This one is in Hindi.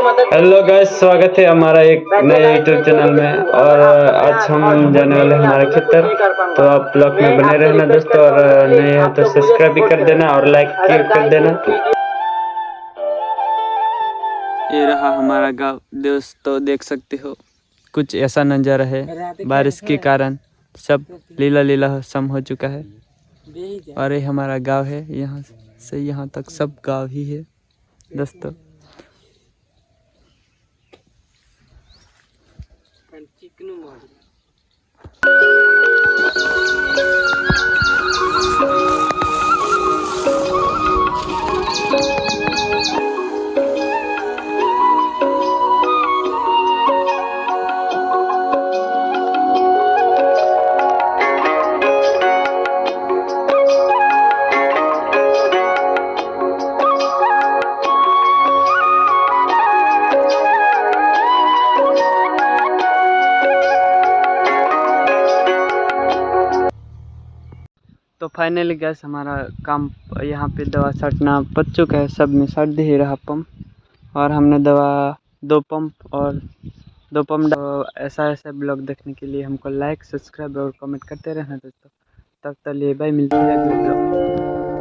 हेलो गाइस, स्वागत है हमारा एक नए यूट्यूब चैनल में। और आज हम जाने वाले हैं हमारे खेतर। तो आप ब्लॉग में बने रहना दोस्तों, और नए हो तो सब्सक्राइब भी कर देना और लाइक कर देना। ये रहा हमारा गांव दोस्तों, देख सकते हो कुछ ऐसा नज़ारा है। बारिश के कारण सब लीला लीला सम हो चुका है। और ये हमारा गांव है, यहाँ से यहाँ तक सब गांव ही है दोस्तों। तो फाइनली गैस हमारा काम यहाँ पे दवा छाटना पच चुका है। सब में छाट दे रहा पंप, और हमने दवा 2 पंप ऐसा ऐसा ब्लॉग देखने के लिए हमको लाइक, सब्सक्राइब और कमेंट करते रहना दोस्तों। तब तक लिए बाय, मिलते हैं अगले ब्लॉग।